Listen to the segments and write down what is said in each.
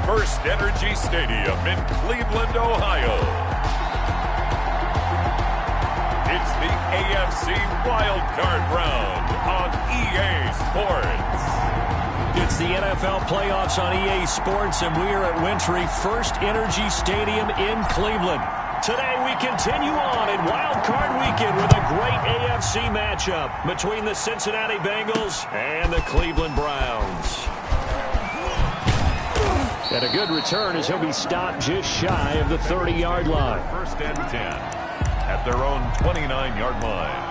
First Energy Stadium in Cleveland, Ohio. It's the AFC Wildcard Round on EA Sports. It's the NFL playoffs on EA Sports, and we are at Wintry First Energy Stadium in Cleveland. Today we continue on in Wild Card Weekend with a great AFC matchup between the Cincinnati Bengals and the Cleveland Browns. And a good return as he'll be stopped just shy of the 30-yard line. First and 10 at their own 29-yard line.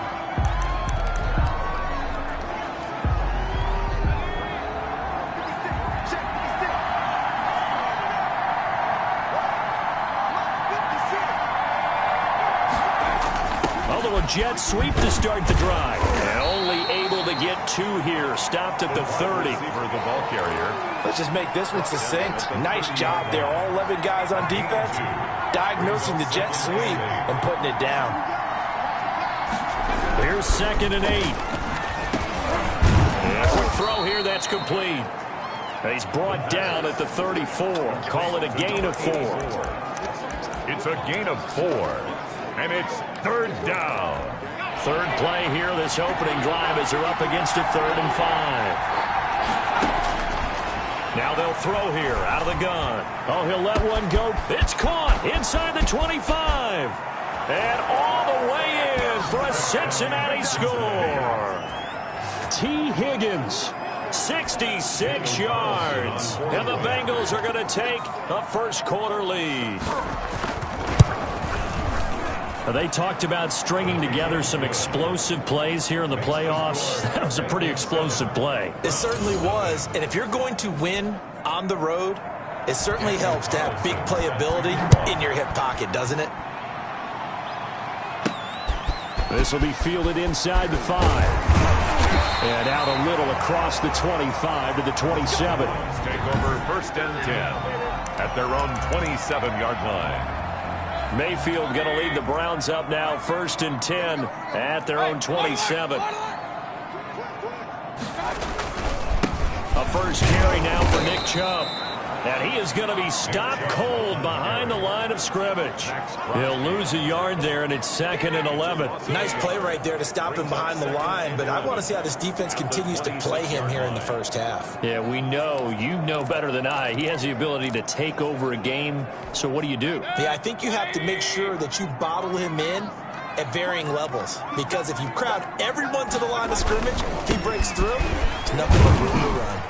Jet sweep to start the drive. And only able to get two here. Stopped at the 30. The ball carrier. Let's just make this one succinct. Nice job there. All 11 guys on defense diagnosing the jet sweep and putting it down. Here's 2nd and 8. And a quick throw here. That's complete. He's brought down at the 34. Call it a gain of 4. It's a gain of 4. And it's 3rd down. Third play here, this opening drive as they're up against a 3rd and 5. Now they'll throw here out of the gun. Oh, he'll let one go. It's caught inside the 25. And all the way in for a Cincinnati score. T. Higgins, 66 yards. And the Bengals are going to take a first quarter lead. They talked about stringing together some explosive plays here in the playoffs. That was a pretty explosive play. It certainly was. And if you're going to win on the road, it certainly helps to have big playability in your hip pocket, doesn't it? This will be fielded inside the 5. And out a little across the 25 to the 27. Take over 1st and 10 at their own 27-yard line. Mayfield going to lead the Browns up now, 1st and 10 at their own 27. A first carry now for Nick Chubb. And he is going to be stopped cold behind the line of scrimmage. He'll lose a yard there, and it's 2nd and 11. Nice play right there to stop him behind the line, but I want to see how this defense continues to play him here in the first half. Yeah, we know. You know better than I. He has the ability to take over a game, so what do you do? Yeah, I think you have to make sure that you bottle him in at varying levels, because if you crowd everyone to the line of scrimmage, if he breaks through, there's nothing but room to run.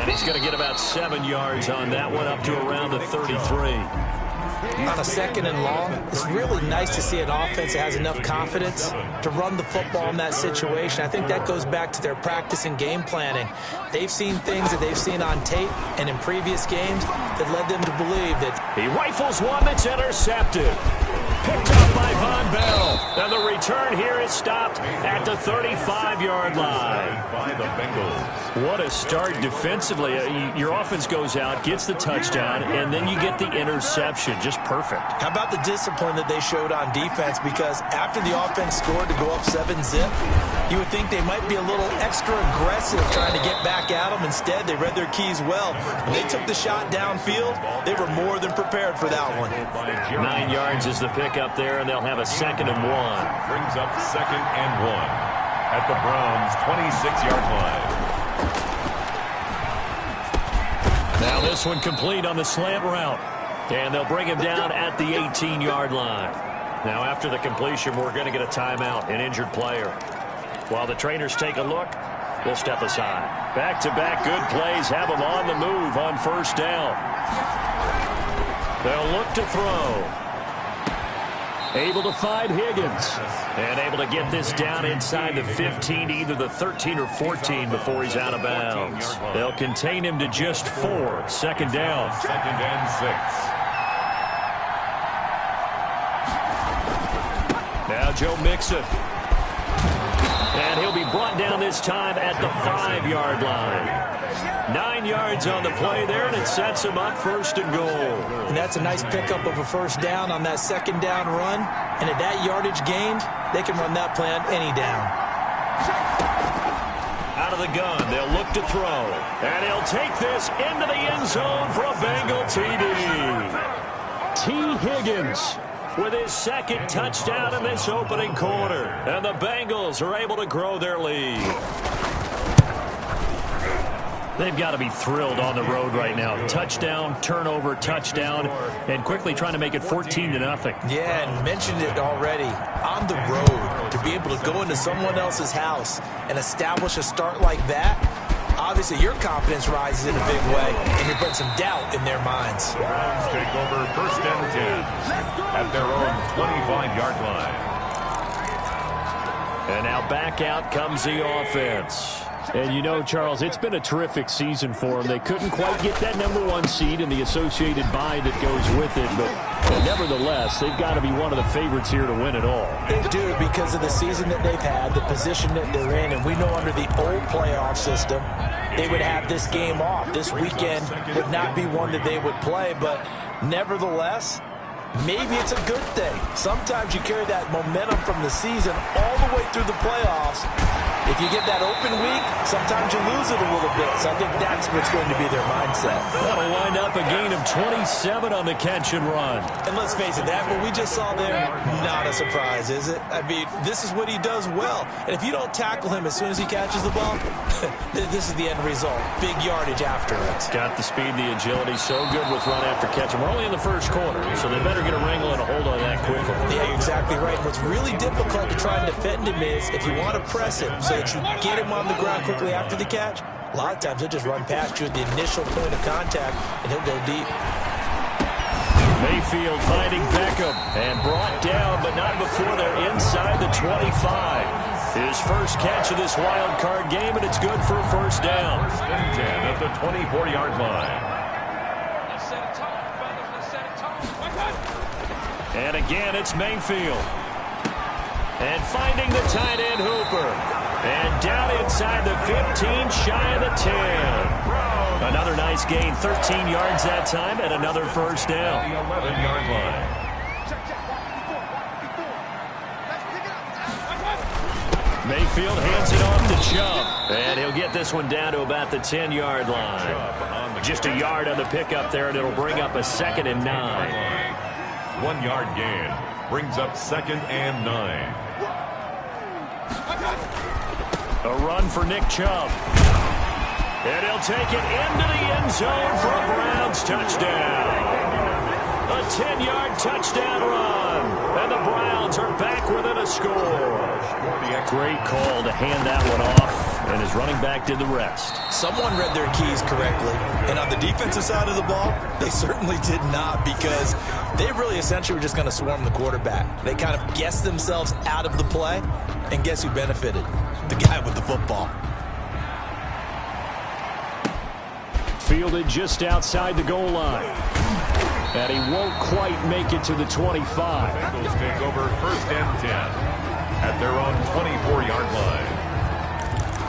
And he's going to get about 7 yards on that one, up to around the 33. On a 2nd and long, it's really nice to see an offense that has enough confidence to run the football in that situation. I think that goes back to their practice and game planning. They've seen things that they've seen on tape and in previous games that led them to believe that. He rifles one that's intercepted. Picked up by Von Bell. And the return here is stopped at the 35-yard line. By the Bengals. What a start defensively. Your offense goes out, gets the touchdown, and then you get the interception. Just perfect. How about the discipline that they showed on defense? Because after the offense scored to go up 7-zip, you would think they might be a little extra aggressive trying to get back at them. Instead, they read their keys well. When they took the shot downfield, they were more than prepared for that one. 9 yards is the pick up there, and they'll have a 2nd and 1. Brings up 2nd and 1 at the Browns' 26-yard line. Now this one complete on the slant route. And they'll bring him down at the 18-yard line. Now after the completion, we're going to get a timeout, an injured player. While the trainers take a look, we'll step aside. Back-to-back good plays have them on the move on 1st down. They'll look to throw. Able to find Higgins. And able to get this down inside the 15, either the 13 or 14 before he's out of bounds. They'll contain him to just 4. 2nd down. 2nd and 6. Now Joe Mixon. And he'll be brought down this time at the 5-yard line. 9 yards on the play there, and it sets him up 1st and goal. And that's a nice pickup of a 1st down on that 2nd down run. And at that yardage gained, they can run that play on any down. Out of the gun, they'll look to throw. And he'll take this into the end zone for a Bengal 2. T. Higgins with his second touchdown in this opening quarter. And the Bengals are able to grow their lead. They've got to be thrilled on the road right now. Touchdown, turnover, touchdown, and quickly trying to make it 14-0. Yeah, and mentioned it already. On the road, to be able to go into someone else's house and establish a start like that, obviously your confidence rises in a big way, and you're putting some doubt in their minds. Browns take over 1st and 10 at their own 25-yard line. And now back out comes the offense. And you know, Charles, it's been a terrific season for them. They couldn't quite get that #1 seed and the associated bye that goes with it, but nevertheless, they've got to be one of the favorites here to win it all. They do, because of the season that they've had, the position that they're in, and we know under the old playoff system, they would have this game off. This weekend would not be one that they would play, but nevertheless, maybe it's a good thing. Sometimes you carry that momentum from the season all the way through the playoffs. If you get that open week, sometimes you lose it a little bit. So I think that's what's going to be their mindset. That'll wind up a gain of 27 on the catch and run. And let's face it, that what we just saw there, not a surprise, is it? I mean, this is what he does well. And if you don't tackle him as soon as he catches the ball, this is the end result. Big yardage after it. Got the speed, the agility, so good with run after catch. And we're only in the first quarter, so they better get a wrangle and a hold on that quickly. Yeah, you're exactly right. What's really difficult to try and defend him is if you want to press him so that you get him on the ground quickly after the catch, a lot of times he'll just run past you at the initial point of contact, and he'll go deep. Mayfield finding Beckham and brought down, but not before they're inside the 25. His first catch of this wild card game, and it's good for a first down. 1st and 10 at the 24-yard line. And again, it's Mayfield. And finding the tight end Hooper. And down inside the 15, shy of the 10. Another nice gain, 13 yards that time, and another first down. The 11-yard line. Mayfield hands it off to Chubb. And he'll get this one down to about the 10-yard line. Just a yard on the pickup there, and it'll bring up a 2nd and 9. 1 yard gain brings up 2nd and 9. A run for Nick Chubb. And he'll take it into the end zone for a Browns touchdown. A 10-yard touchdown run. And the Browns are back within a score. Great call to hand that one off. And his running back did the rest. Someone read their keys correctly. And on the defensive side of the ball, they certainly did not, because they really essentially were just going to swarm the quarterback. They kind of guessed themselves out of the play. And guess who benefited? The guy with the football. Fielded just outside the goal line. And he won't quite make it to the 25. Bengals take over 1st and 10 at their own 24-yard line.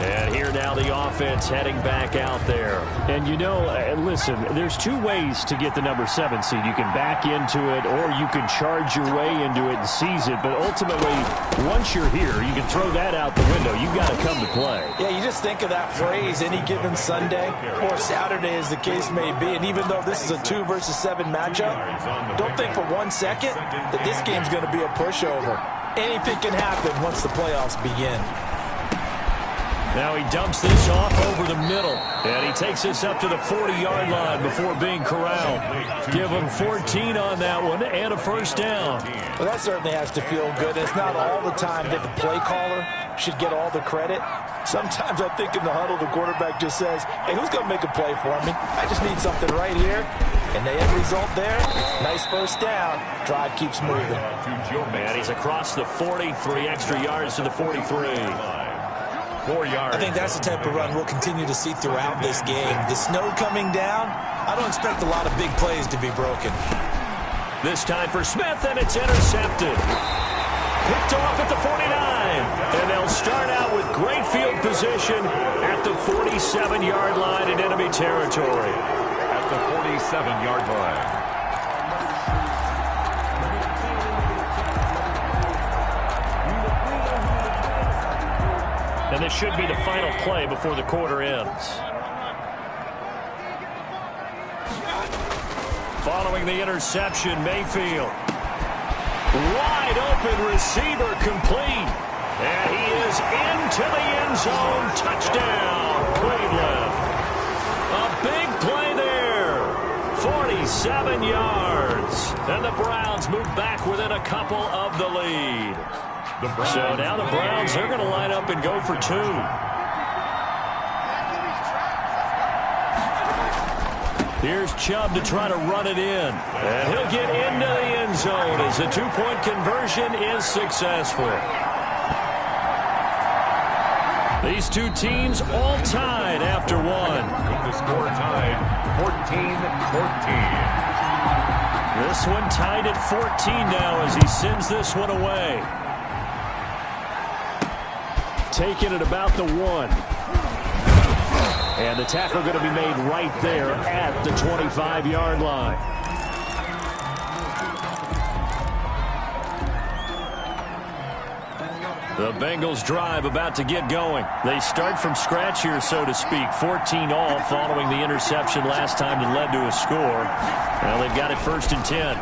And here now the offense heading back out there. And you know, listen, there's two ways to get the #7 seed. You can back into it, or you can charge your way into it and seize it. But ultimately, once you're here, you can throw that out the window. You've got to come to play. Yeah, you just think of that phrase, any given Sunday or Saturday as the case may be. And even though this is a 2 versus 7 matchup, don't think for 1 second that this game's going to be a pushover. Anything can happen once the playoffs begin. Now he dumps this off over the middle. And he takes this up to the 40-yard line before being corralled. Give him 14 on that one and a first down. Well, that certainly has to feel good. It's not all the time that the play caller should get all the credit. Sometimes I think in the huddle, the quarterback just says, hey, who's going to make a play for me? I just need something right here. And the end result there, nice first down. Drive keeps moving. And he's across the 40, 3 extra yards to the 43. 4 yards. I think that's the type of run we'll continue to see throughout this game. The snow coming down, I don't expect a lot of big plays to be broken. This time for Smith, and it's intercepted. Picked off at the 49. And they'll start out with great field position at the 47-yard line in enemy territory. At the 47-yard line. And this should be the final play before the quarter ends. following the interception. Mayfield. Wide open receiver complete. And he is into the end zone. Touchdown, Cleveland. A big play there. 47 yards. And the Browns move back within a couple of the lead. So now the Browns, they're going to line up and go for two. Here's Chubb to try to run it in. And he'll get into the end zone as the two-point conversion is successful. These two teams all tied after one. With the score tied, 14-14. This one tied at 14 now as he sends this one away. Taking it about the 1. And the tackle going to be made right there at the 25-yard line. The Bengals drive about to get going. They start from scratch here, so to speak. 14 all following the interception last time that led to a score. Well, they've got it 1st and 10.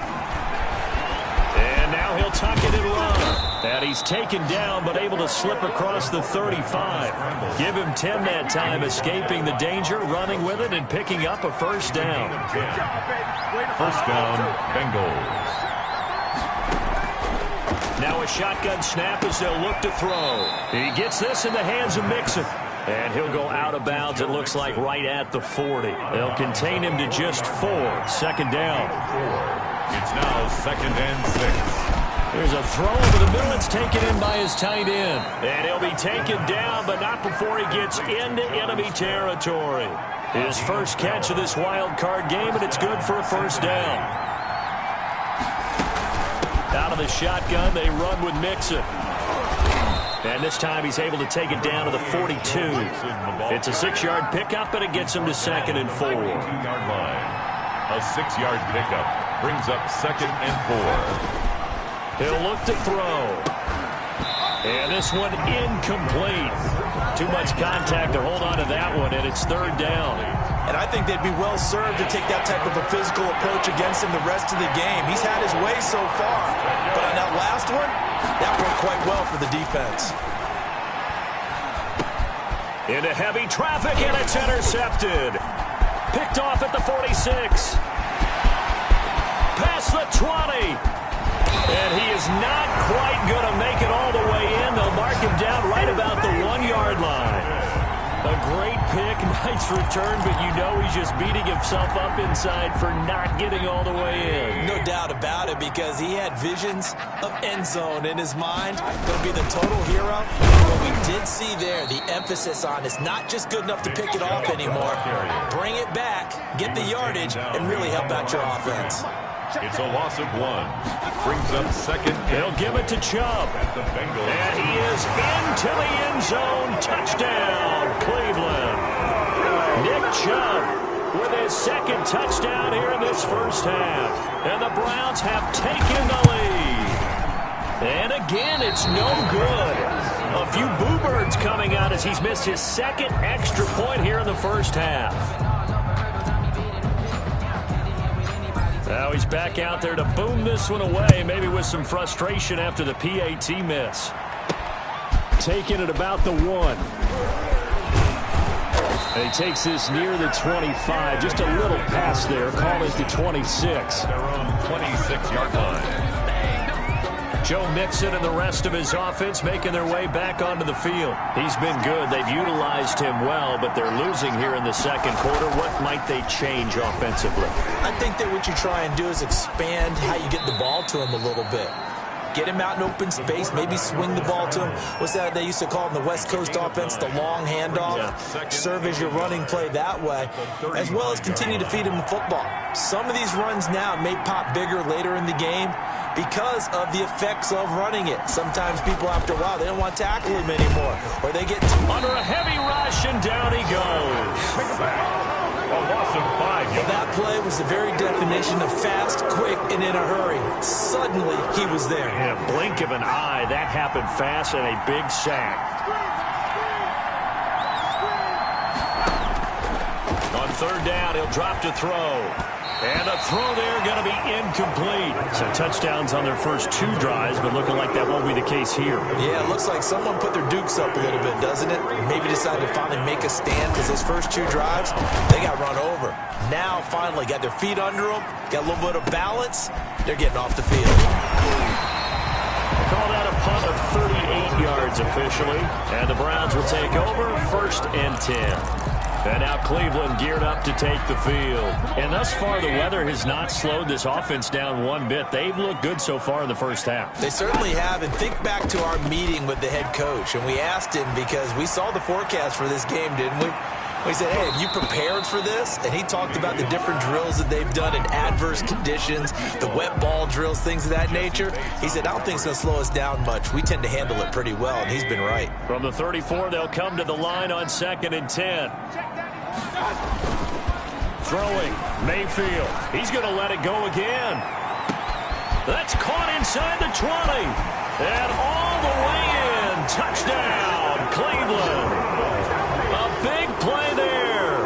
And now he'll tuck it and run. And he's taken down but able to slip across the 35. Give him 10 that time, escaping the danger, running with it, and picking up a first down. First down, Bengals. Now a shotgun snap as they'll look to throw. He gets this in the hands of Mixon. And he'll go out of bounds, it looks like, right at the 40. They'll contain him to just 4. Second down. It's now 2nd and 6. There's a throw over the middle. It's taken in by his tight end. And he'll be taken down, but not before he gets into enemy territory. His first catch of this wild card game, and it's good for a first down. Out of the shotgun, they run with Mixon. And this time he's able to take it down to the 42. It's a 6-yard pickup, and it gets him to 2nd and 4. 2-yard line. A 6-yard pickup brings up 2nd and 4. He'll look to throw. And this one incomplete. Too much contact to hold on to that one, and it's 3rd down. And I think they'd be well served to take that type of a physical approach against him the rest of the game. He's had his way so far. But on that last one, that worked quite well for the defense. Into heavy traffic, and it's intercepted. Picked off at the 46. Past the 20. And he is not quite going to make it all the way in. They'll mark him down right about the 1-yard line. A great pick, nice return, but you know he's just beating himself up inside for not getting all the way in. No doubt about it, because he had visions of end zone in his mind. Going to be the total hero. What we did see there, the emphasis on is not just good enough to pick it off anymore. Bring it back, get the yardage, and really help out your offense. It's a loss of 1. Brings up 2nd. They'll give it to Chubb. And he is into the end zone. Touchdown, Cleveland. Nick Chubb with his 2nd touchdown here in this first half. And the Browns have taken the lead. And again, it's no good. A few boo birds coming out as he's missed his 2nd extra point here in the first half. Now he's back out there to boom this one away, maybe with some frustration after the PAT miss. Taking it about the 1. And he takes this near the 25. Just a little pass there. Call it the 26. Their own 26-yard line. Joe Mixon and the rest of his offense making their way back onto the field. He's been good. They've utilized him well, but they're losing here in the 2nd quarter. What might they change offensively? I think that what you try and do is expand how you get the ball to him a little bit. Get him out in open space, maybe swing the ball to him. What's that they used to call in the West Coast offense, the long handoff? Yeah. Serve as your running play that way, as well as continue to feed him the football. Some of these runs now may pop bigger later in the game because of the effects of running it. Sometimes people, after a while, they don't want to tackle him anymore, or they get under a heavy rush, and down he goes. A loss of 5. Well, that play was the very definition of fast, quick, and in a hurry. Suddenly, he was there. In a blink of an eye, that happened fast, and a big sack. On 3rd down, he'll drop to throw. And the throw there going to be incomplete. So touchdowns on their first 2 drives, but looking like that won't be the case here. Yeah, it looks like someone put their dukes up a little bit, doesn't it? Maybe decided to finally make a stand because those first 2 drives, they got run over. Now, finally, got their feet under them, got a little bit of balance. They're getting off the field. Call that a punt of 38 yards officially. And the Browns will take over 1st and 10. And now Cleveland geared up to take the field. And thus far, the weather has not slowed this offense down one bit. They've looked good so far in the first half. They certainly have. And think back to our meeting with the head coach. And we asked him because we saw the forecast for this game, didn't we? We said, hey, have you prepared for this? And he talked about the different drills that they've done in adverse conditions, the wet ball drills, things of that nature. He said, I don't think it's going to slow us down much. We tend to handle it pretty well, and he's been right. From the 34, they'll come to the line on 2nd and 10. Throwing, Mayfield. He's going to let it go again. That's caught inside the 20. And all the way in. Touchdown, Cleveland. A big play there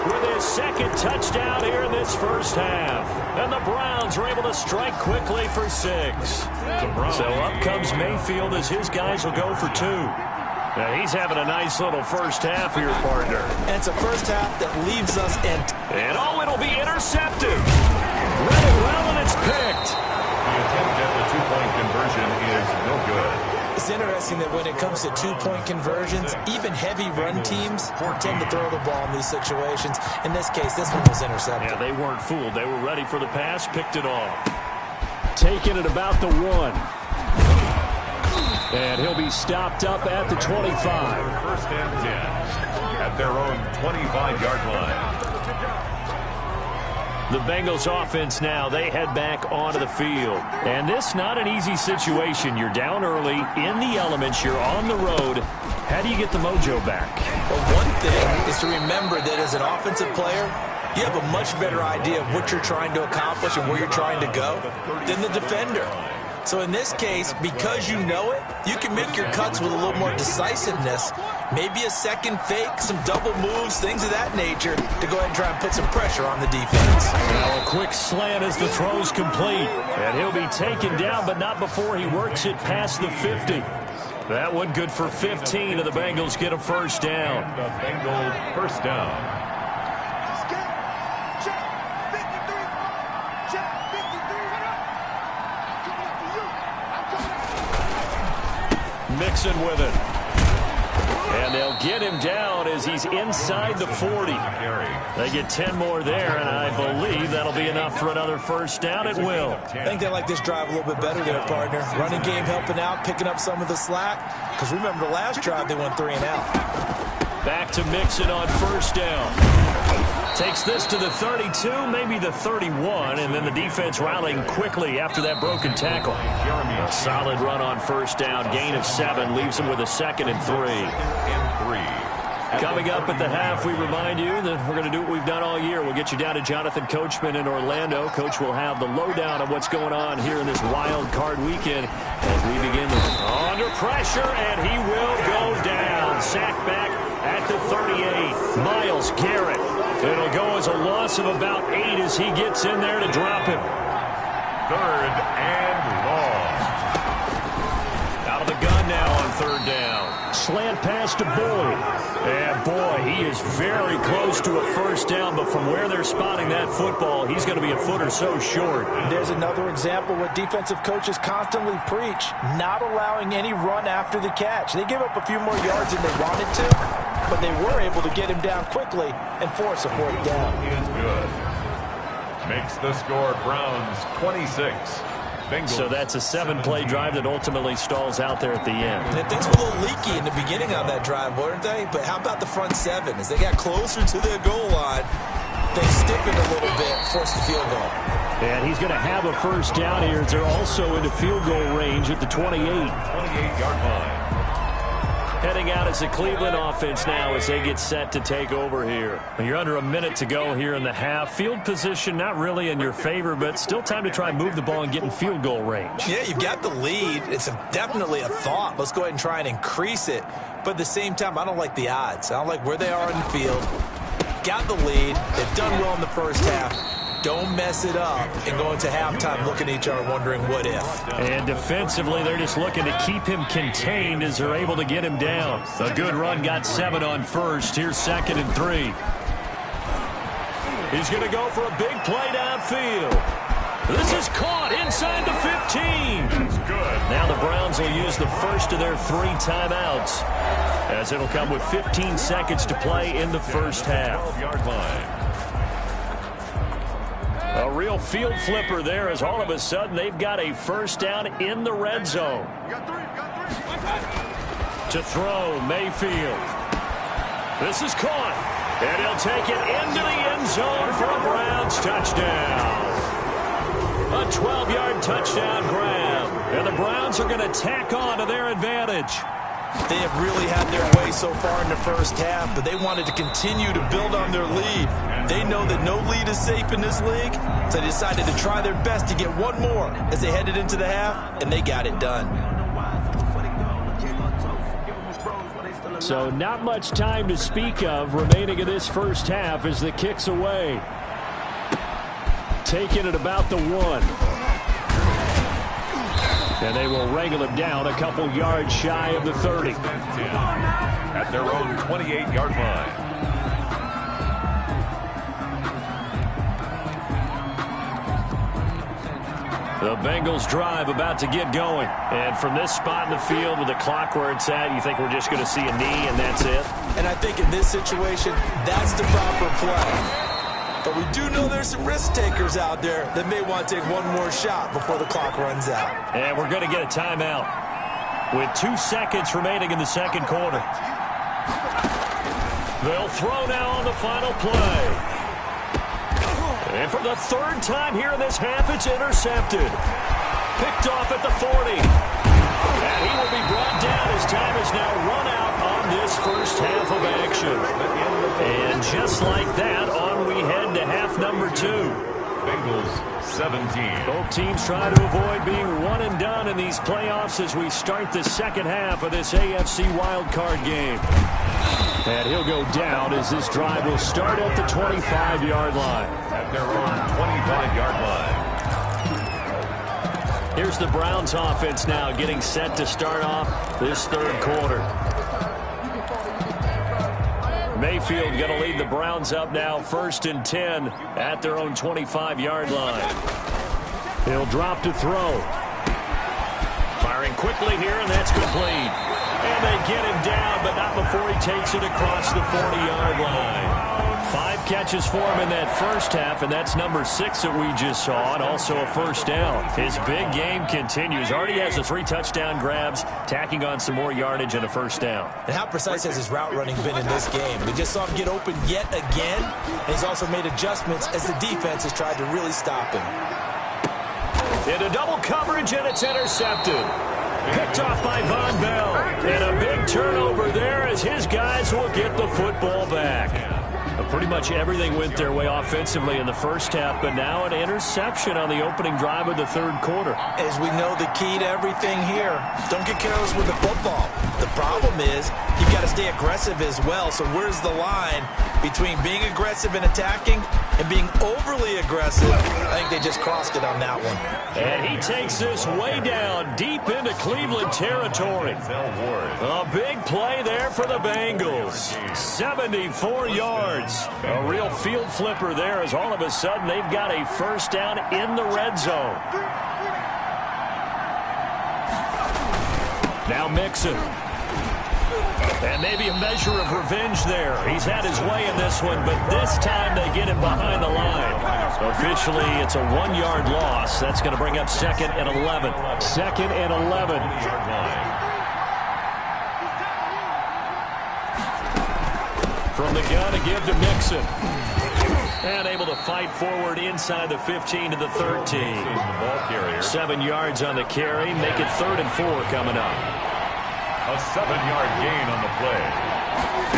with his 2nd touchdown here in this first half. And the Browns are able to strike quickly for 6. So up comes Mayfield as his guys will go for 2. Now he's having a nice little first half here, partner. And it's a first half that leaves us in. And it'll be intercepted. Read it well, and it's picked. The attempt at the 2-point conversion is no good. It's interesting that when it comes to 2-point conversions, even heavy run teams tend to throw the ball in these situations. In this case, this one was intercepted. Yeah, they weren't fooled. They were ready for the pass, picked it off. Taking it about the 1. And he'll be stopped up at the 25. 1st and 10 at their own 25-yard line. The Bengals offense now, they head back onto the field. And this not an easy situation. You're down early, in the elements, you're on the road. How do you get the mojo back? Well, one thing is to remember that as an offensive player, you have a much better idea of what you're trying to accomplish and where you're trying to go than the defender. So in this case, because you know it, you can make your cuts with a little more decisiveness. Maybe a second fake, some double moves, things of that nature to go ahead and try and put some pressure on the defense. Now a quick slant as the throw's complete. And he'll be taken down, but not before he works it past the 50. That one good for 15, and the Bengals get a first down. The Bengals first down. Mixon with it. And they'll get him down as he's inside the 40. They get 10 more there, and I believe that'll be enough for another first down. It will. I think they like this drive a little bit better there, partner. Running game helping out, picking up some of the slack. Because remember, the last drive they went 3 and out. Back to Mixon on first down. Takes this to the 32, maybe the 31, and then the defense rallying quickly after that broken tackle. A solid run on first down, gain of 7, leaves him with a 2nd and 3. Coming up at the half, we remind you that we're going to do what we've done all year. We'll get you down to Jonathan Coachman in Orlando. Coach will have the lowdown of what's going on here in this wild card weekend as we begin under pressure, and he will go down. Sacked back at the 38. Myles Garrett. It'll go as a loss of about 8 as he gets in there to drop him. 3rd and long. Out of the gun now on 3rd down. Slant pass to Boyd. And boy, he is very close to a first down, but from where they're spotting that football, he's going to be a foot or so short. There's another example what defensive coaches constantly preach, not allowing any run after the catch. They give up a few more yards than they wanted to, but they were able to get him down quickly and force a 4th down. Is good. Makes the score Browns 26. Bengals. So that's a 7-play drive that ultimately stalls out there at the end. And things were a little leaky in the beginning on that drive, weren't they? But how about the front 7? As they got closer to their goal line, they stiffened a little bit, forced the field goal. And he's going to have a first down here. They're also into field goal range at the 28. 28-yard line. Heading out as the Cleveland offense now as they get set to take over here. You're under a minute to go here in the half. Field position not really in your favor, but still time to try and move the ball and get in field goal range. Yeah, you've got the lead. It's definitely a thought. Let's go ahead and try and increase it. But at the same time, I don't like the odds. I don't like where they are in the field. Got the lead. They've done well in the first half. Don't mess it up and go into halftime looking at each other wondering what if. And defensively, they're just looking to keep him contained as they're able to get him down. A good run got 7 on first. Here's 2nd and 3. He's going to go for a big play downfield. This is caught inside the 15. That's good. Now the Browns will use the first of their 3 timeouts, as it'll come with 15 seconds to play in the first half. 12-yard line. A real field flipper there, as all of a sudden they've got a first down in the red zone. To throw, Mayfield. This is caught, and he'll take it into the end zone for a Browns touchdown. A 12-yard touchdown grab, and the Browns are going to tack on to their advantage. They have really had their way so far in the first half, but they wanted to continue to build on their lead. They know that no lead is safe in this league, so they decided to try their best to get one more as they headed into the half, and they got it done. So not much time to speak of remaining in this first half as the kick's away. Taking it about the 1. And they will wrangle him down a couple yards shy of the 30. At their own 28-yard line. The Bengals drive about to get going. And from this spot in the field with the clock where it's at, you think we're just going to see a knee and that's it? And I think in this situation, that's the proper play. But we do know there's some risk takers out there that may want to take one more shot before the clock runs out. And we're going to get a timeout with 2 seconds remaining in the second quarter. They'll throw now on the final play. And for the 3rd time here in this half, it's intercepted. Picked off at the 40. And he will be brought down as time is now run out on this first half of action. And just like that, on we head to half number 2. Bengals 17. Both teams try to avoid being one and done in these playoffs as we start the second half of this AFC wildcard game. And he'll go down as this drive will start at the 25-yard line. At their own 25-yard line. Here's the Browns offense now getting set to start off this third quarter. Mayfield going to lead the Browns up now 1st and 10 at their own 25-yard line. He'll drop to throw. Firing quickly here, and that's complete. And they get him down, but not before he takes it across the 40-yard line. 5 catches for him in that first half, and that's number 6 that we just saw, and also a first down. His big game continues. Already has the 3 touchdown grabs, tacking on some more yardage and a first down. And how precise has his route running been in this game? We just saw him get open yet again, and he's also made adjustments as the defense has tried to really stop him. Into double coverage, and it's intercepted. Picked off by Von Bell. And a big turnover there as his guys will get the football back. Pretty much everything went their way offensively in the first half, but now an interception on the opening drive of the third quarter. As we know, the key to everything here, don't get careless with the football. The problem is you've got to stay aggressive as well. So where's the line between being aggressive and attacking and being overly aggressive? I think they just crossed it on that one. And he takes this way down deep into Cleveland territory. A big play there for the Bengals. 74 yards. A real field flipper there as all of a sudden they've got a first down in the red zone. Now Mixon. And maybe a measure of revenge there. He's had his way in this one, but this time they get him behind the line. Officially, it's a 1-yard loss. That's going to bring up 2nd and 11. 2nd and 11. From the gun to give to Mixon. And able to fight forward inside the 15 to the 13. 7 yards on the carry. Make it 3rd and 4 coming up. A 7-yard gain on the play.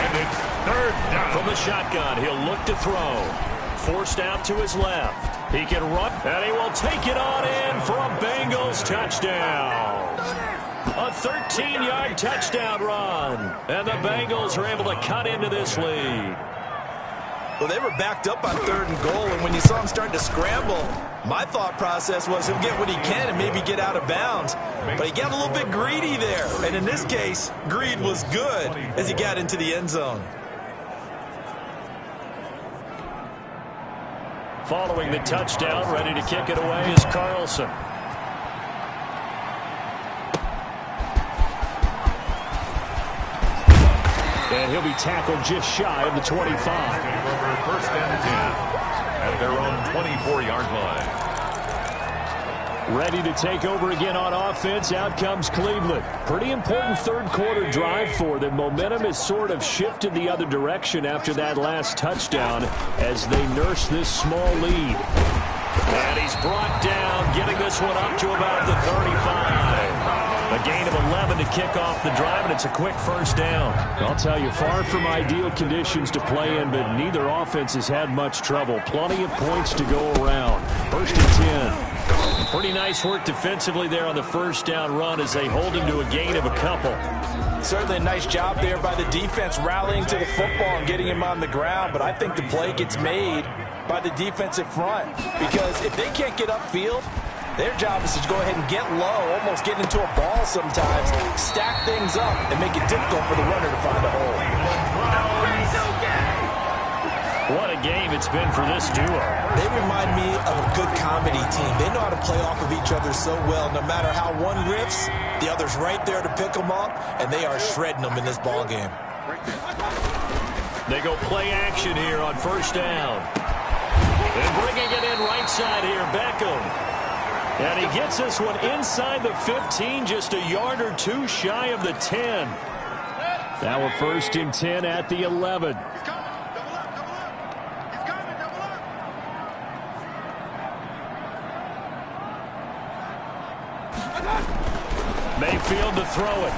And it's 3rd down. From the shotgun, he'll look to throw. Forced out to his left. He can run, and he will take it on in for a Bengals touchdown. A 13-yard touchdown run. And the Bengals are able to cut into this lead. Well, they were backed up on 3rd and goal, and when you saw him starting to scramble, my thought process was he'll get what he can and maybe get out of bounds. But he got a little bit greedy there, and in this case, greed was good as he got into the end zone. Following the touchdown, ready to kick it away is Carlson. And he'll be tackled just shy of the 25. First and 10 at their own 24-yard line. Ready to take over again on offense. Out comes Cleveland. Pretty important third-quarter drive for them. Momentum has sort of shifted the other direction after that last touchdown as they nurse this small lead. And he's brought down, getting this one up to about the 35. A gain of 11 to kick off the drive, and it's a quick first down. I'll tell you, far from ideal conditions to play in, but neither offense has had much trouble. Plenty of points to go around. First and 10. Pretty nice work defensively there on the first down run as they hold him to a gain of a couple. Certainly a nice job there by the defense rallying to the football and getting him on the ground, but I think the play gets made by the defensive front because if they can't get upfield, their job is to go ahead and get low, almost get into a ball sometimes, stack things up, and make it difficult for the runner to find a hole. What a game it's been for this duo. They remind me of a good comedy team. They know how to play off of each other so well. No matter how one riffs, the other's right there to pick them up, and they are shredding them in this ball game. They go play action here on first down. And bringing it in right side here, Beckham. And he gets this one inside the 15, just a yard or two shy of the 10. Now we're first and 10 at the 11. Mayfield to throw it.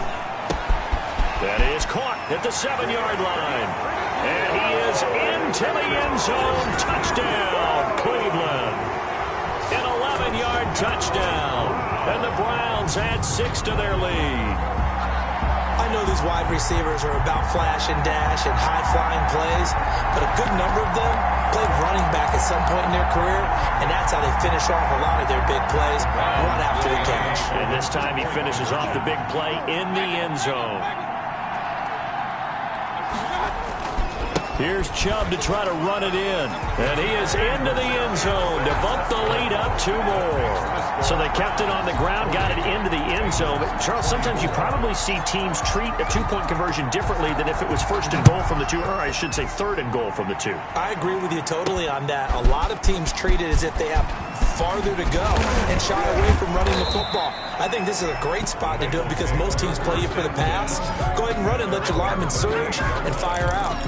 That is caught at the 7-yard line. And he is into the end zone. Touchdown, Cleveland. An 11-yard touchdown. And the Browns add 6 to their lead. I know these wide receivers are about flash and dash and high-flying plays, but a good number of them played running back at some point in their career, and that's how they finish off a lot of their big plays, run after the catch. And this time he finishes off the big play in the end zone. Here's Chubb to try to run it in. And he is into the end zone to bump the lead up 2 more. So they kept it on the ground, got it into the end zone. But Charles, sometimes you probably see teams treat a 2-point conversion differently than if it was first and goal from the 2, or I should say third and goal from the 2. I agree with you totally on that. A lot of teams treat it as if they have farther to go and shy away from running the football. I think this is a great spot to do it because most teams play you for the pass. Go ahead and run it, let your linemen surge, and fire out.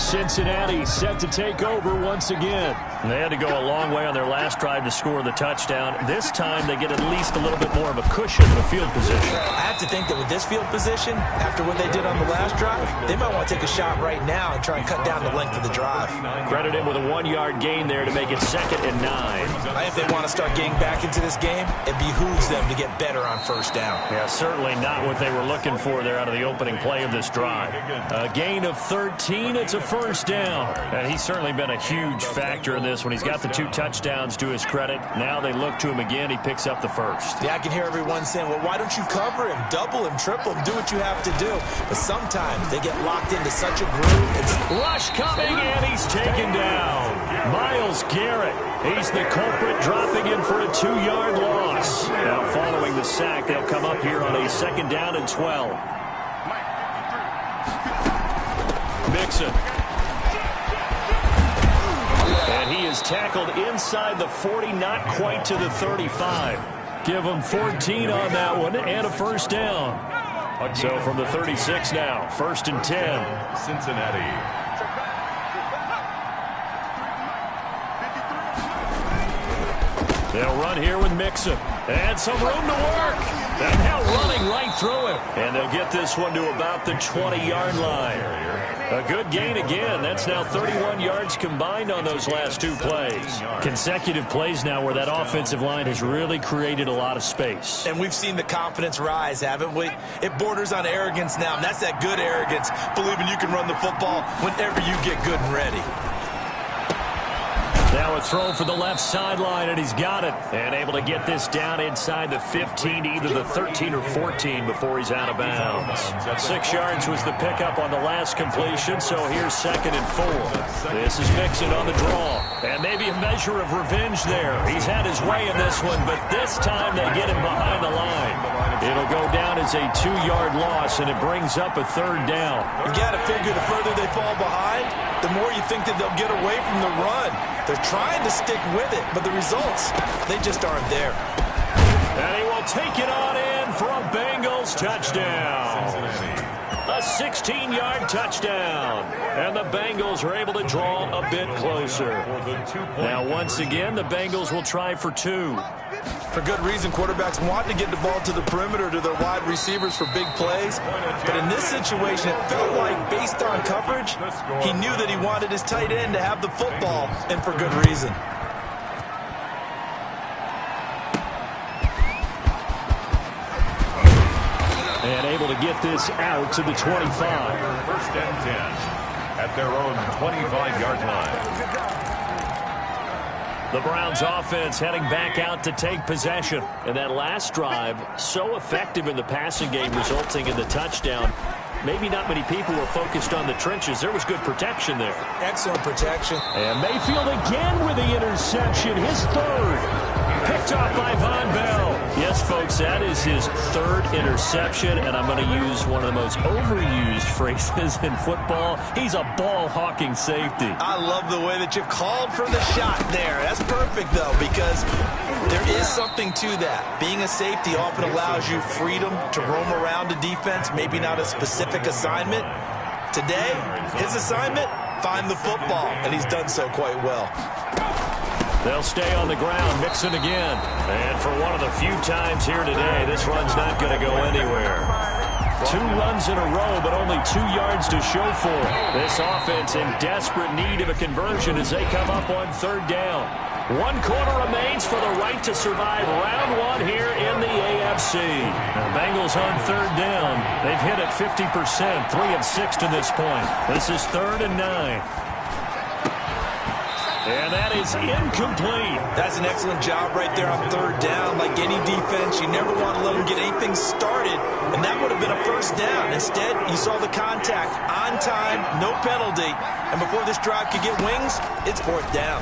Cincinnati set to take over once again. They had to go a long way on their last drive to score the touchdown. This time they get at least a little bit more of a cushion in the field position. I have to think that with this field position, after what they did on the last drive, they might want to take a shot right now and try and cut down the length of the drive. Credit him with a 1-yard gain there to make it 2nd and 9. I think they want to start getting back into this game. It behooves them to get better on first down. Yeah, certainly not what they were looking for there out of the opening play of this drive. A gain of 13, it's a first down. And he's certainly been a huge factor in this when he's got the 2 touchdowns to his credit. Now they look to him again. He picks up the first. Yeah, I can hear everyone saying, well, why don't you cover him, double him, triple him, do what you have to do. But sometimes they get locked into such a groove. Rush coming, and he's taken down. Myles Garrett. He's the culprit, dropping in for a 2-yard loss. Now following the sack, they'll come up here on a 2nd down and 12. Mixon. And he is tackled inside the 40, not quite to the 35. Give him 14 on that one and a first down. So from the 36 now, 1st and 10. Cincinnati. They'll run here with Mixon. And some room to work. And now running right through him. And they'll get this one to about the 20-yard line. A good gain again. That's now 31 yards combined on those last two plays. Consecutive plays now where that offensive line has really created a lot of space. And we've seen the confidence rise, haven't we? It borders on arrogance now, and that's that good arrogance, believing you can run the football whenever you get good and ready. Now a throw for the left sideline, and he's got it. And able to get this down inside the 15, either the 13 or 14 before he's out of bounds. 6 yards was the pickup on the last completion, so here's 2nd and 4. This is Mixon on the draw. And maybe a measure of revenge there. He's had his way in this one, but this time they get him behind the line. It'll go down as a 2-yard loss, and it brings up a 3rd down. You got to figure the further they fall behind, the more you think that they'll get away from the run. They're trying to stick with it, but the results, they just aren't there. And he will take it on in for a Bengals touchdown. A 16-yard touchdown. And the Bengals are able to draw a bit closer. Now, once again, the Bengals will try for 2. For good reason, quarterbacks want to get the ball to the perimeter to their wide receivers for big plays. But in this situation, it felt like, based on coverage, he knew that he wanted his tight end to have the football, and for good reason. And able to get this out to the 25. 1st and 10 at their own 25-yard line. The Browns offense heading back out to take possession. And that last drive, so effective in the passing game, resulting in the touchdown. Maybe not many people were focused on the trenches. There was good protection there. Excellent protection. And Mayfield again with the interception, his 3rd. Picked off by Von Bell. Yes, folks, that is his 3rd interception, and I'm going to use one of the most overused phrases in football. He's a ball-hawking safety. I love the way that you called for the shot there. That's perfect, though, because there is something to that. Being a safety often allows you freedom to roam around a defense, maybe not a specific assignment. Today, his assignment, find the football, and he's done so quite well. They'll stay on the ground, Mixon again. And for one of the few times here today, this run's not going to go anywhere. 2 runs in a row, but only 2 yards to show for it. This offense in desperate need of a conversion as they come up on 3rd down. 1 quarter remains for the right to survive round 1 here in the AFC. The Bengals on 3rd down. They've hit it 50%, 3 of 6 to this point. This is 3rd and 9. And that is incomplete. That's an excellent job right there on 3rd down. Like any defense, you never want to let them get anything started, and that would have been a 1st down. Instead, you saw the contact on time, no penalty, and before this drive could get wings, it's 4th down.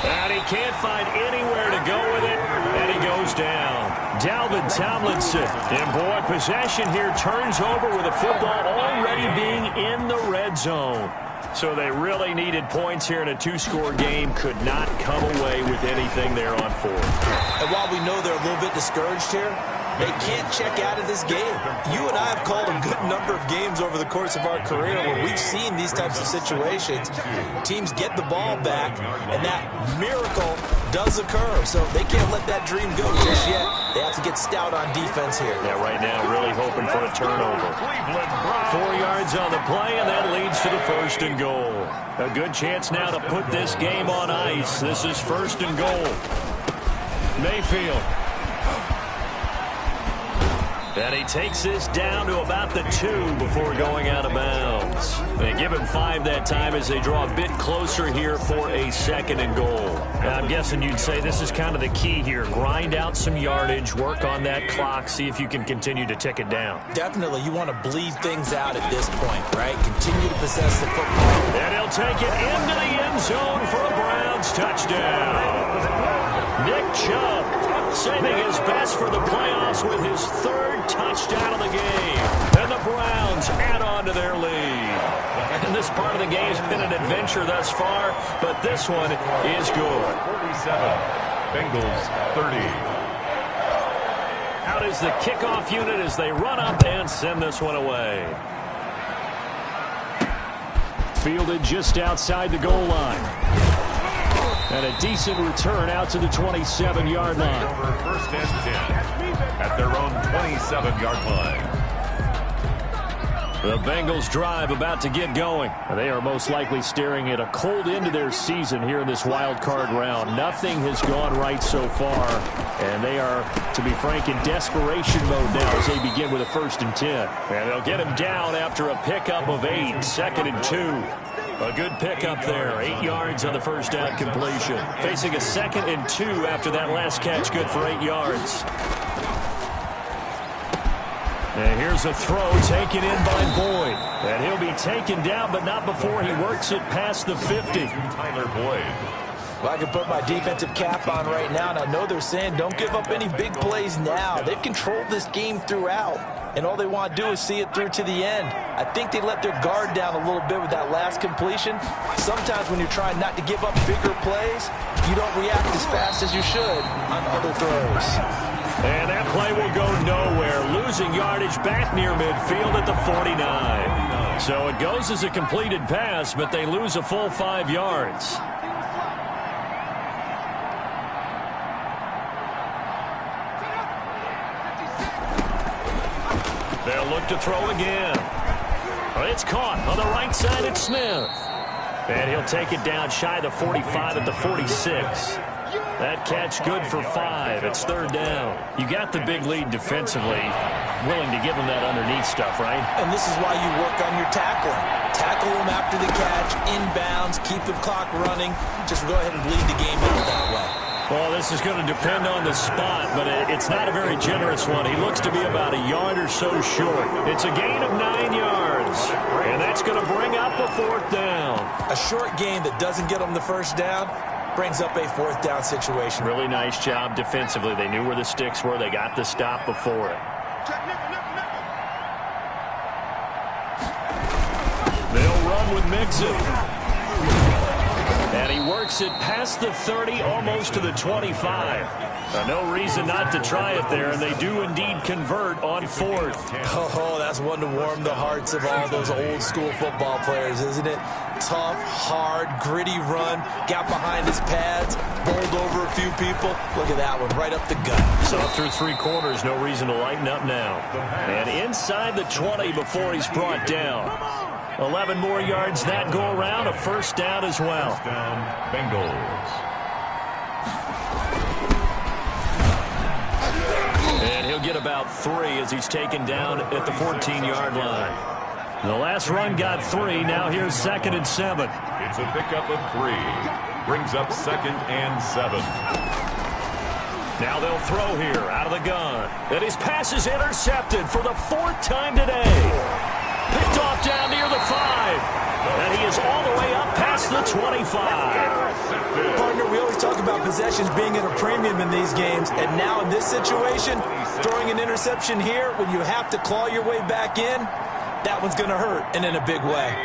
And he can't find anywhere to go with it, and he goes down. Dalvin Tomlinson. And boy, possession here turns over with the football already being in the red zone. So they really needed points here in a 2-score game. Could not come away with anything there on 4th. And while we know they're a little bit discouraged here, they can't check out of this game. You and I have called a good number of games over the course of our career where we've seen these types of situations. Teams get the ball back, and that miracle does occur. So they can't let that dream go just yet. They have to get stout on defense here. Yeah, right now really hoping for a turnover. 4 yards on the play, and that leads to the 1st and goal. A good chance now to put this game on ice. This is 1st and goal. Mayfield. And he takes this down to about the 2 before going out of bounds. They give him 5 that time as they draw a bit closer here for a 2nd and goal. Now, I'm guessing you'd say this is kind of the key here. Grind out some yardage, work on that clock, see if you can continue to tick it down. Definitely, you want to bleed things out at this point, right? Continue to possess the football. And he'll take it into the end zone for a Browns touchdown. Nick Chubb saving his best for the playoffs with his 3rd touchdown of the game. And the Browns add on to their lead. And this part of the game has been an adventure thus far, but this one is good. 47, Bengals 30. Out is the kickoff unit as they run up and send this one away. Fielded just outside the goal line. And a decent return out to the 27-yard line. Over 1st and 10 at their own 27-yard line. The Bengals drive about to get going. They are most likely staring at a cold end to their season here in this wild card round. Nothing has gone right so far, and they are, to be frank, in desperation mode now as they begin with a 1st and 10. And they'll get him down after a pickup of 8, 2nd and 2. A good pickup there, 8 yards on the first down completion. Facing a 2nd and 2 after that last catch, good for 8 yards. And here's a throw taken in by Boyd. And he'll be taken down, but not before he works it past the 50. Tyler Boyd. Well, I can put my defensive cap on right now, and I know they're saying don't give up any big plays now. They've controlled this game throughout, and all they want to do is see it through to the end. I think they let their guard down a little bit with that last completion. Sometimes when you're trying not to give up bigger plays, you don't react as fast as you should on other throws. And that play will go nowhere, losing yardage back near midfield at the 49. So it goes as a completed pass, but they lose a full 5 yards. They'll look to throw again. It's caught on the right side at Smith. And he'll take it down shy of the 45 at the 46. That catch good for 5. It's 3rd down. You got the big lead defensively. Willing to give them that underneath stuff, right? And this is why you work on your tackling. Tackle them after the catch, inbounds, keep the clock running. Just go ahead and bleed the game out that way. Well, this is going to depend on the spot, but it's not a very generous one. He looks to be about a yard or so short. It's a gain of 9 yards, and that's going to bring up a 4th down. A short gain that doesn't get them the 1st down brings up a 4th down situation. Really nice job defensively. They knew where the sticks were. They got the stop before it. They'll run with Mixon. And he works it past the 30, almost to the 25. No reason not to try it there, and they do indeed convert on 4th. Oh, that's one to warm the hearts of all those old school football players, isn't it? Tough, hard, gritty run, got behind his pads, bowled over a few people. Look at that one, right up the gut. So through 3 quarters, no reason to lighten up now. And inside the 20 before he's brought down. 11 more yards that go around, a 1st down as well. 1st down, Bengals. And he'll get about 3 as he's taken down at the 14-yard line. The last run got 3. Now here's 2nd and 7. It's a pickup of 3. Brings up 2nd and 7. Now they'll throw here out of the gun. And his pass is intercepted for the 4th time today. Picked off down near the 5. And he is all the way up past the 25. Partner, we always talk about possessions being at a premium in these games. And now in this situation, throwing an interception here when you have to claw your way back in, that one's going to hurt, and in a big way.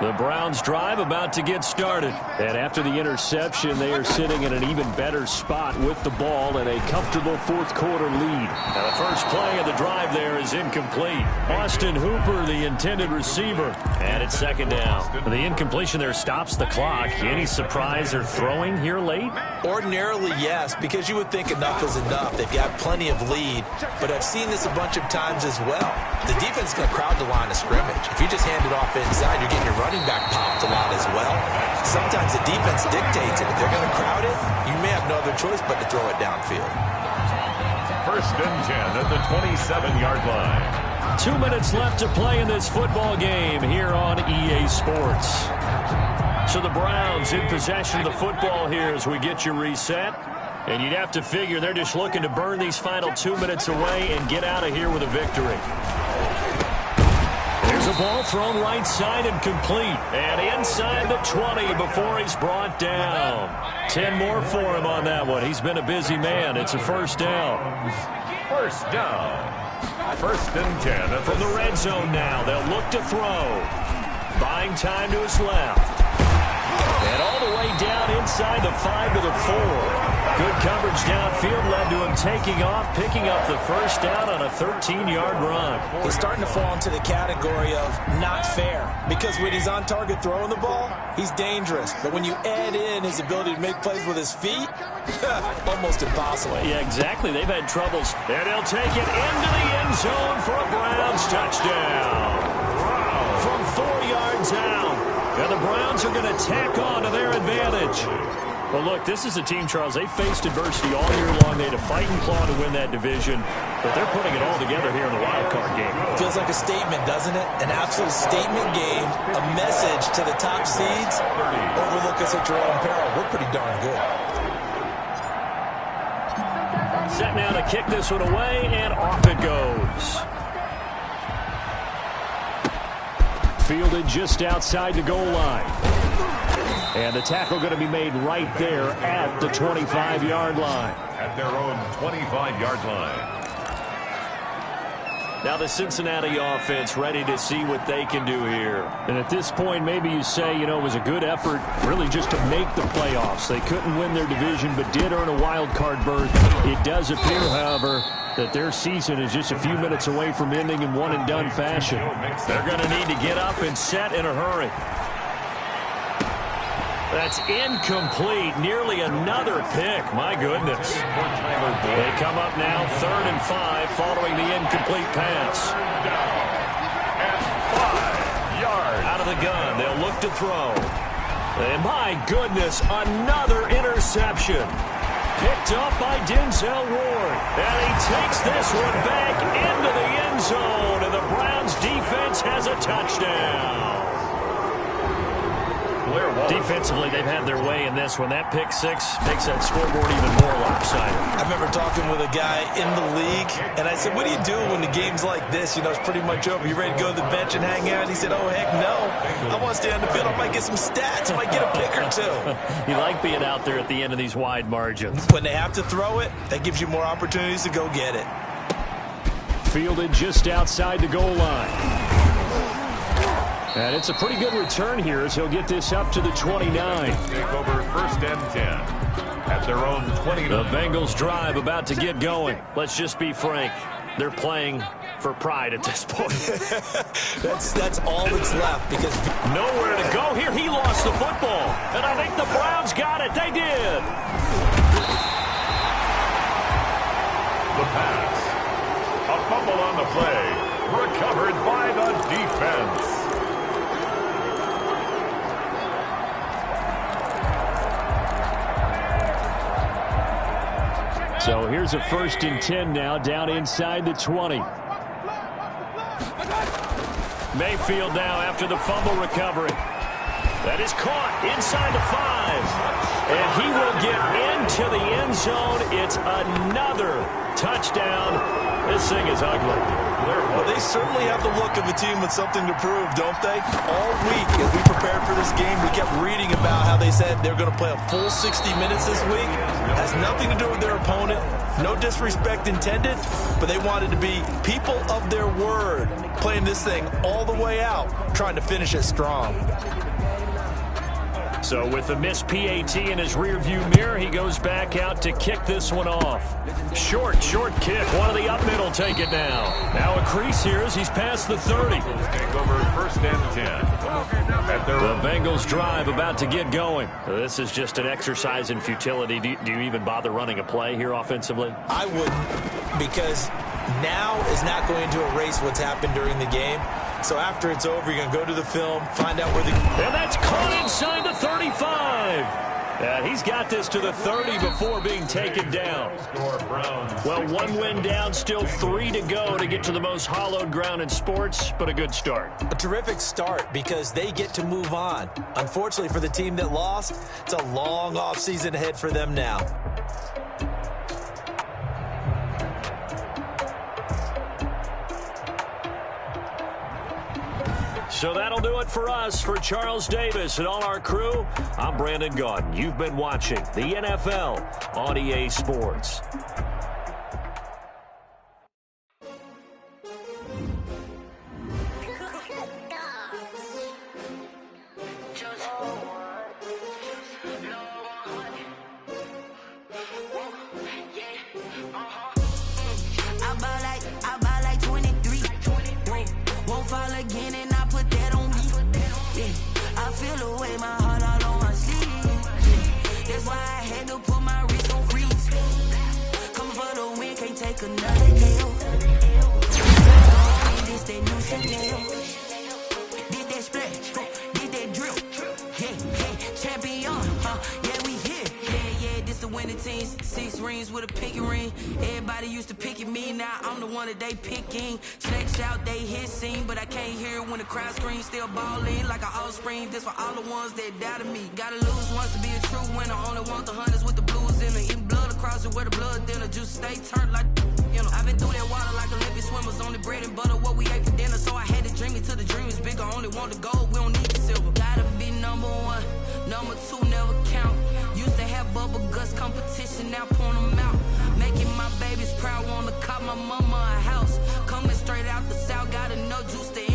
The Browns drive about to get started. And after the interception, they are sitting in an even better spot with the ball and a comfortable 4th quarter lead. Now the first play of the drive there is incomplete. Austin Hooper, the intended receiver, and it's 2nd down. The incompletion there stops the clock. Any surprise they're throwing here late? Ordinarily, yes, because you would think enough is enough. They've got plenty of lead, but I've seen this a bunch of times as well. The defense is going to crowd the line of scrimmage. If you just hand it off inside, you're getting your running back popped a lot as well. Sometimes the defense dictates it. If they're going to crowd it, you may have no other choice but to throw it downfield. 1st and 10 at the 27-yard line. 2 minutes left to play in this football game here on EA Sports. So the Browns in possession of the football here as we get you reset. And you'd have to figure they're just looking to burn these final 2 minutes away and get out of here with a victory. There's a ball thrown right side and complete. And inside the 20 before he's brought down. 10 more for him on that one. He's been a busy man. It's a 1st down. 1st down. 1st and 10. From the red zone now. They'll look to throw. Buying time to his left. And all the way down inside the 5 to the 4. Good coverage downfield led to him taking off, picking up the first down on a 13-yard run. He's starting to fall into the category of not fair, because when he's on target throwing the ball, he's dangerous. But when you add in his ability to make plays with his feet, almost impossible. Yeah, exactly. They've had troubles. And he'll take it into the end zone for a Browns touchdown. From 4 yards out. And the Browns are going to tack on to their advantage. Well, look, this is a team, Charles, they faced adversity all year long. They had to fight and claw to win that division, but they're putting it all together here in the wild card game. Feels like a statement, doesn't it? An absolute statement game, a message to the top seeds. Overlook us at your own peril. We're pretty darn good. Set now to kick this one away, and off it goes. Fielded just outside the goal line. And the tackle going to be made right there at the 25-yard line. At their own 25-yard line. Now the Cincinnati offense ready to see what they can do here. And at this point, maybe you say, it was a good effort really just to make the playoffs. They couldn't win their division but did earn a wild card berth. It does appear, however, that their season is just a few minutes away from ending in one-and-done fashion. They're going to need to get up and set in a hurry. That's incomplete. Nearly another pick. My goodness. They come up now 3rd and 5 following the incomplete pass. At 5 yards. Out of the gun. They'll look to throw. And my goodness, another interception. Picked up by Denzel Ward. And he takes this one back into the end zone. And the Browns defense has a touchdown. Defensively, they've had their way in this one. That pick six makes that scoreboard even more lopsided. I remember talking with a guy in the league, and I said, what do you do when the game's like this? It's pretty much over. You ready to go to the bench and hang out? He said, oh, heck no. I want to stay on the field. I might get some stats. I might get a pick or two. You like being out there at the end of these wide margins. When they have to throw it, that gives you more opportunities to go get it. Fielded just outside the goal line. And it's a pretty good return here as he'll get this up to the 29. Take over 1st and 10 at their own 20. The Bengals drive about to get going. Let's just be frank. They're playing for pride at this point. That's all that's left because nowhere to go here. He lost the football. And I think the Browns got it. They did. The pass. A fumble on the play. Recovered by the defense. So here's a 1st and 10 now down inside the 20. Mayfield now after the fumble recovery. That is caught inside the 5. And he will get into the end zone. It's another touchdown. This thing is ugly. Well, they certainly have the look of a team with something to prove, don't they? All week, as we prepared for this game, we kept reading about how they said they're going to play a full 60 minutes this week. Has nothing to do with their opponent. No disrespect intended, but they wanted to be people of their word, playing this thing all the way out, trying to finish it strong. So with the missed PAT in his rearview mirror, he goes back out to kick this one off. Short kick. One of the up middle take it now. Now a crease here as he's past the 30. Take over 1st and 10. At their the Bengals drive about to get going. This is just an exercise in futility. Do you even bother running a play here offensively? I wouldn't, because now is not going to erase what's happened during the game. So after it's over, you're going to go to the film, find out where the... And that's caught inside the 35. And he's got this to the 30 before being taken down. Well, 1 win down, still 3 to go to get to the most hallowed ground in sports, but a good start. A terrific start because they get to move on. Unfortunately for the team that lost, it's a long offseason ahead for them now. So that'll do it for us. For Charles Davis and all our crew, I'm Brandon Gaudin. You've been watching the NFL on EA Sports. make another deal. This that new Chanel. Did that splash, did that drill. Yeah, champion, yeah, we here. Yeah, this the winning team. 6 rings with a pinky ring. Everybody used to pick at me, now I'm the one that they picking. Snakes out, they hit scene, but I can't hear it when the crowd screams. Still ballin' like an offspring. This for all the ones that doubted me. Gotta lose once to be a true winner. Only want the hunters with the blues in it. Eating blood across it where the blood dinner. Juice stay turned like, you know. I've been through that water like Olympic swimmers. Only bread and butter, what we ate for dinner. So I had to dream it till the dream is bigger. Only want the gold, we don't need the silver. Gotta be number 1, number 2 never count. Used to have bubble guts competition, now point them out. Making my babies proud, wanna cop my mama a house. Coming straight out the south, gotta know juice to